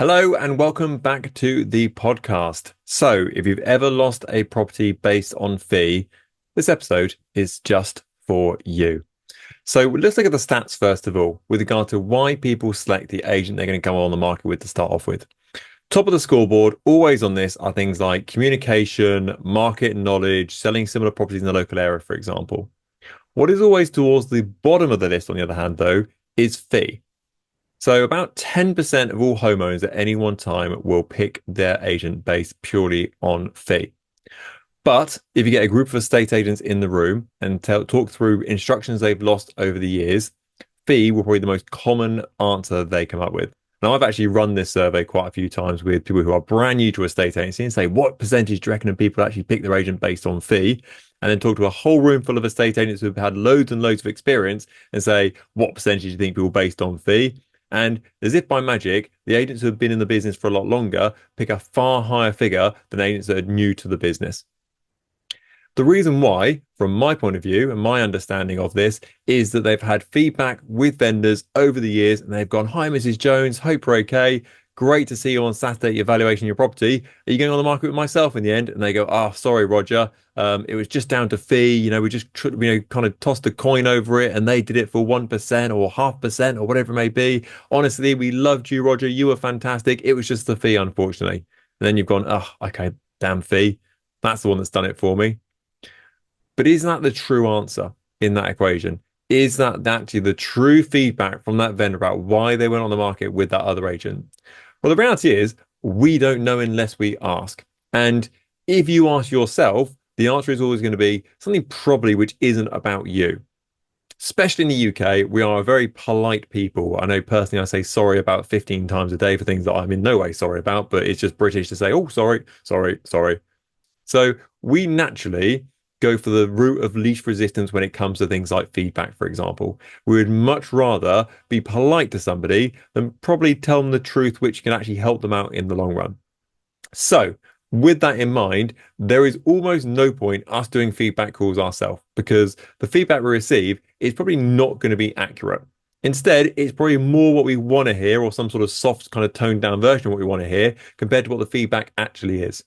Hello and welcome back to the podcast. So, if you've ever lost a property based on fee, this episode is just for you. So, let's look at the stats first of all, with regard to why people select the agent they're going to come on the market with to start off with. Top of the scoreboard, always on this, are things like communication, market knowledge, selling similar properties in the local area, for example. What is always towards the bottom of the list, on the other hand, though, is fee. So about 10% of all homeowners at any one time will pick their agent based purely on fee. But if you get a group of estate agents in the room and talk through instructions they've lost over the years, fee will probably be the most common answer they come up with. Now, I've actually run this survey quite a few times with people who are brand new to a estate agency and say, what percentage do you reckon of people actually pick their agent based on fee? And then talk to a whole room full of estate agents who've had loads and loads of experience and say, what percentage do you think people based on fee? And as if by magic, the agents who have been in the business for a lot longer pick a far higher figure than agents that are new to the business. The reason why, from my point of view and my understanding of this, is that they've had feedback with vendors over the years and they've gone, hi, Mrs. Jones, hope you're okay. Great to see you on Saturday, evaluating your property. Are you going on the market with myself in the end? And they go, oh, sorry, Roger. It was just down to fee. We just kind of tossed a coin over it and they did it for 1% or 0.5% or whatever it may be. Honestly, we loved you, Roger. You were fantastic. It was just the fee, unfortunately. And then you've gone, oh, okay, damn fee. That's the one that's done it for me. But is that the true answer in that equation? Is that actually the true feedback from that vendor about why they went on the market with that other agent? Well, the reality is we don't know unless we ask. And if you ask yourself, the answer is always going to be something probably which isn't about you. Especially in the UK, we are a very polite people. I know personally I say sorry about 15 times a day for things that I'm in no way sorry about, but it's just British to say, oh, sorry, sorry, sorry. So we naturally go for the route of least resistance when it comes to things like feedback, for example. We would much rather be polite to somebody than probably tell them the truth, which can actually help them out in the long run. So with that in mind, there is almost no point us doing feedback calls ourselves because the feedback we receive is probably not going to be accurate. Instead, it's probably more what we want to hear or some sort of soft kind of toned down version of what we want to hear compared to what the feedback actually is.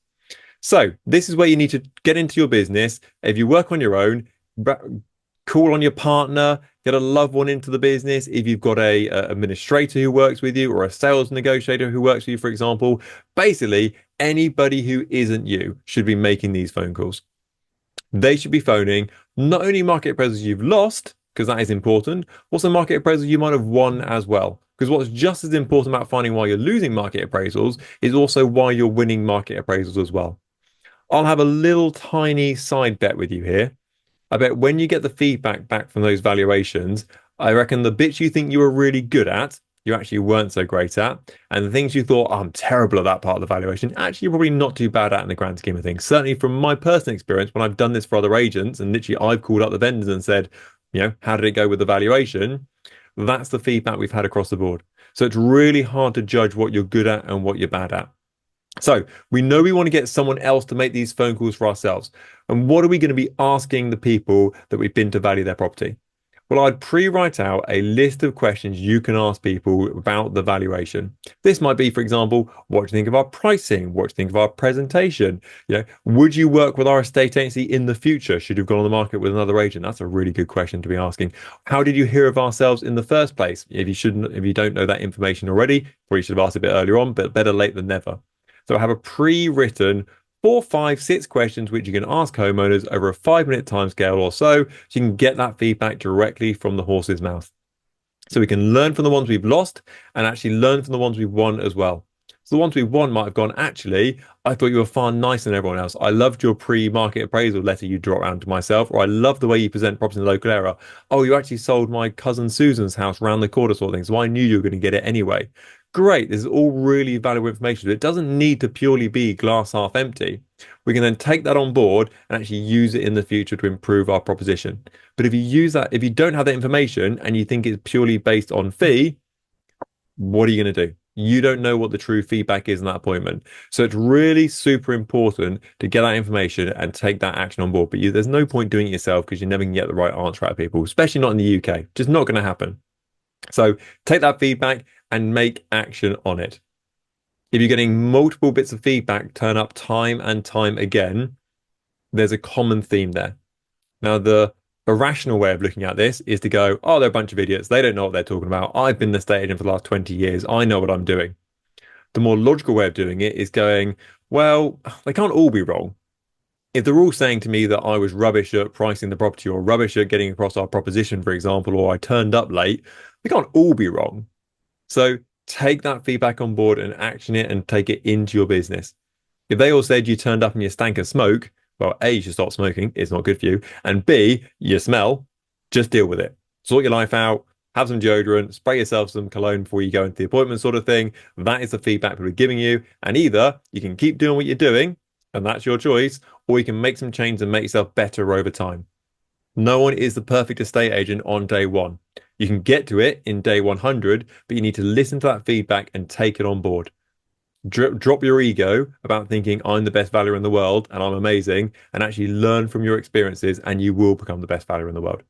So this is where you need to get into your business. If you work on your own, call on your partner, get a loved one into the business. If you've got a administrator who works with you or a sales negotiator who works with you, for example, basically anybody who isn't you should be making these phone calls. They should be phoning not only market appraisals you've lost, because that is important, also market appraisals you might have won as well. Because what's just as important about finding why you're losing market appraisals is also why you're winning market appraisals as well. I'll have a little tiny side bet with you here. I bet when you get the feedback back from those valuations, I reckon the bits you think you were really good at, you actually weren't so great at. And the things you thought, oh, I'm terrible at that part of the valuation, actually, you're probably not too bad at in the grand scheme of things. Certainly from my personal experience, when I've done this for other agents and literally I've called up the vendors and said, how did it go with the valuation? That's the feedback we've had across the board. So it's really hard to judge what you're good at and what you're bad at. So we know we want to get someone else to make these phone calls for ourselves. And what are we going to be asking the people that we've been to value their property? Well, I'd pre-write out a list of questions you can ask people about the valuation. This might be, for example, what do you think of our pricing? What do you think of our presentation? Would you work with our estate agency in the future? Should you have gone on the market with another agent? That's a really good question to be asking. How did you hear of ourselves in the first place? If you don't know that information already, probably should have asked a bit earlier on, but better late than never. So I have a pre-written 4, 5, 6 questions which you can ask homeowners over a 5-minute timescale or so you can get that feedback directly from the horse's mouth. So we can learn from the ones we've lost and actually learn from the ones we've won as well. So the ones we've won might have gone, actually, I thought you were far nicer than everyone else. I loved your pre-market appraisal letter you dropped around to myself, or I love the way you present property in the local area. Oh, you actually sold my cousin Susan's house round the corner sort of thing, so I knew you were going to get it anyway. Great, this is all really valuable information. It doesn't need to purely be glass half empty. We can then take that on board and actually use it in the future to improve our proposition. But if you don't have that information and you think it's purely based on fee, what are you going to do? You don't know what the true feedback is in that appointment. So it's really super important to get that information and take that action on board. But there's no point doing it yourself because you never can get the right answer out of people, especially not in the UK. Just not going to happen. So take that feedback and make action on it. If you're getting multiple bits of feedback turn up time and time again, there's a common theme there. Now, the irrational way of looking at this is to go, oh, they're a bunch of idiots. They don't know what they're talking about. I've been the estate agent for the last 20 years. I know what I'm doing. The more logical way of doing it is going, well, they can't all be wrong. If they're all saying to me that I was rubbish at pricing the property or rubbish at getting across our proposition, for example, or I turned up late, they can't all be wrong. So take that feedback on board and action it and take it into your business. If they all said you turned up and you stank of smoke, well, A, you should stop smoking. It's not good for you. And B, you smell. Just deal with it. Sort your life out. Have some deodorant. Spray yourself some cologne before you go into the appointment, sort of thing. That is the feedback people are giving you. And either you can keep doing what you're doing, and that's your choice, or you can make some change and make yourself better over time. No one is the perfect estate agent on day one. You can get to it in day 100, but you need to listen to that feedback and take it on board. Drop your ego about thinking I'm the best valuer in the world and I'm amazing, and actually learn from your experiences, and you will become the best valuer in the world.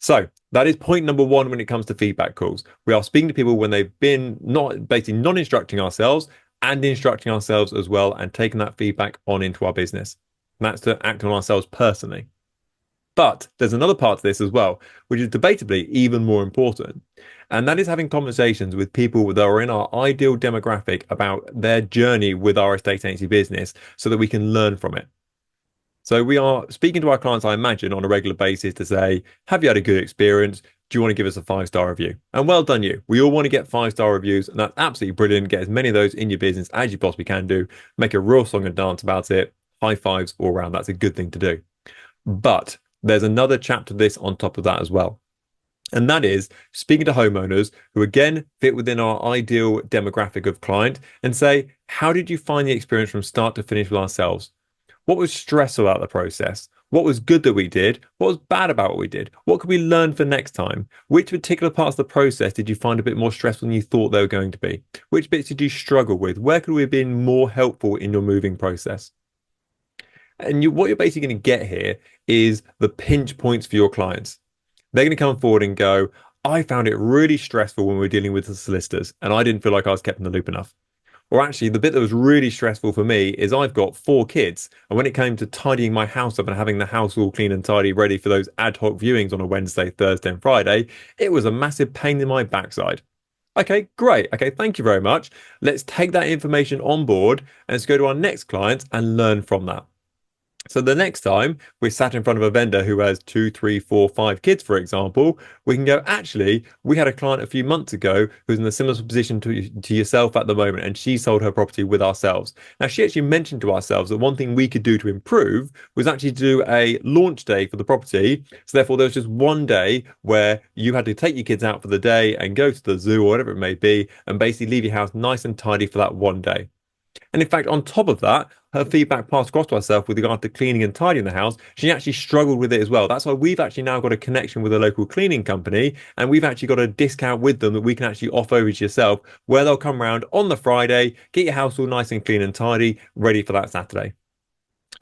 So that is point number one when it comes to feedback calls. We are speaking to people when they've been not instructing ourselves and instructing ourselves as well, and taking that feedback on into our business. And that's to act on ourselves personally. But there's another part to this as well, which is debatably even more important. And that is having conversations with people that are in our ideal demographic about their journey with our estate agency business so that we can learn from it. So we are speaking to our clients, I imagine, on a regular basis to say, have you had a good experience? Do you want to give us a 5-star review? And well done you. We all want to get 5-star reviews, and that's absolutely brilliant. Get as many of those in your business as you possibly can do. Make a real song and dance about it. High fives all around. That's a good thing to do. But there's another chapter to this on top of that as well. And that is speaking to homeowners who, again, fit within our ideal demographic of client and say, how did you find the experience from start to finish with ourselves? What was stressful about the process? What was good that we did? What was bad about what we did? What could we learn for next time? Which particular parts of the process did you find a bit more stressful than you thought they were going to be? Which bits did you struggle with? Where could we have been more helpful in your moving process? And what you're basically going to get here is the pinch points for your clients. They're going to come forward and go, I found it really stressful when we were dealing with the solicitors, and I didn't feel like I was kept in the loop enough. Or actually, the bit that was really stressful for me is I've got 4 kids, and when it came to tidying my house up and having the house all clean and tidy, ready for those ad hoc viewings on a Wednesday, Thursday, and Friday, it was a massive pain in my backside. Okay, great. Okay, thank you very much. Let's take that information on board and let's go to our next clients and learn from that. So the next time we're sat in front of a vendor who has 2, 3, 4, 5 kids, for example, we can go, actually, we had a client a few months ago who's in a similar position to yourself at the moment, and she sold her property with ourselves. Now, she actually mentioned to ourselves that one thing we could do to improve was actually do a launch day for the property. So therefore, there was just one day where you had to take your kids out for the day and go to the zoo or whatever it may be, and basically leave your house nice and tidy for that one day. And in fact, on top of that, her feedback passed across to herself with regard to cleaning and tidying the house. She actually struggled with it as well. That's why we've actually now got a connection with a local cleaning company, and we've actually got a discount with them that we can actually offer over to yourself, where they'll come around on the Friday, get your house all nice and clean and tidy, ready for that Saturday.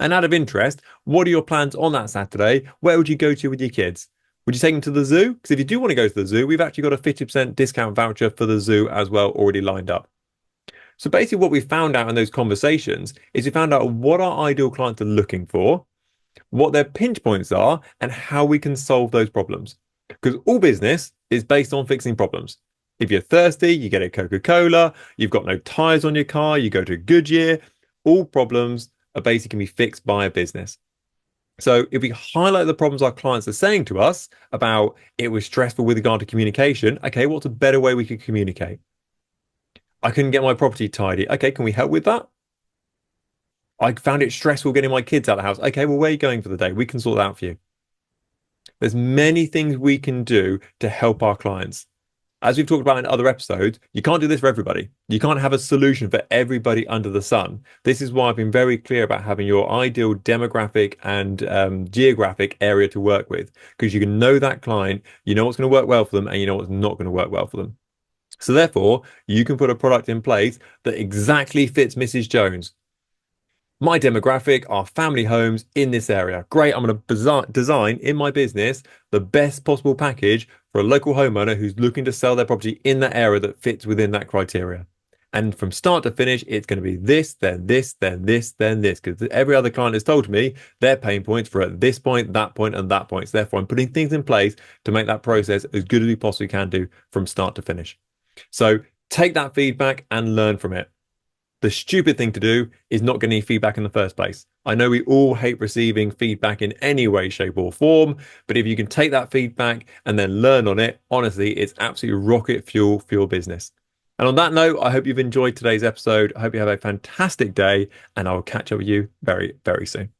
And out of interest, what are your plans on that Saturday? Where would you go to with your kids? Would you take them to the zoo? Because if you do want to go to the zoo, we've actually got a 50% discount voucher for the zoo as well already lined up. So basically what we found out in those conversations is we found out what our ideal clients are looking for, what their pinch points are, and how we can solve those problems. Because all business is based on fixing problems. If you're thirsty, you get a Coca-Cola. You've got no tires on your car, you go to Goodyear. All problems are basically can be fixed by a business. So if we highlight the problems our clients are saying to us about it was stressful with regard to communication, okay, what's a better way we could communicate? I couldn't get my property tidy. Okay, can we help with that? I found it stressful getting my kids out of the house. Okay, well, where are you going for the day? We can sort that out for you. There's many things we can do to help our clients. As we've talked about in other episodes, you can't do this for everybody. You can't have a solution for everybody under the sun. This is why I've been very clear about having your ideal demographic and geographic area to work with, because you can know that client, you know what's going to work well for them, and you know what's not going to work well for them. So therefore, you can put a product in place that exactly fits Mrs. Jones. My demographic are family homes in this area. Great, I'm going to design in my business the best possible package for a local homeowner who's looking to sell their property in that area that fits within that criteria. And from start to finish, it's going to be this, then this, then this, then this, because every other client has told me their pain points for at this point, that point, and that point. So therefore, I'm putting things in place to make that process as good as we possibly can do from start to finish. So take that feedback and learn from it. The stupid thing to do is not get any feedback in the first place. I know we all hate receiving feedback in any way, shape, or form, but if you can take that feedback and then learn on it, honestly, it's absolutely rocket fuel for your business. And on that note, I hope you've enjoyed today's episode. I hope you have a fantastic day, and I will catch up with you very, very soon.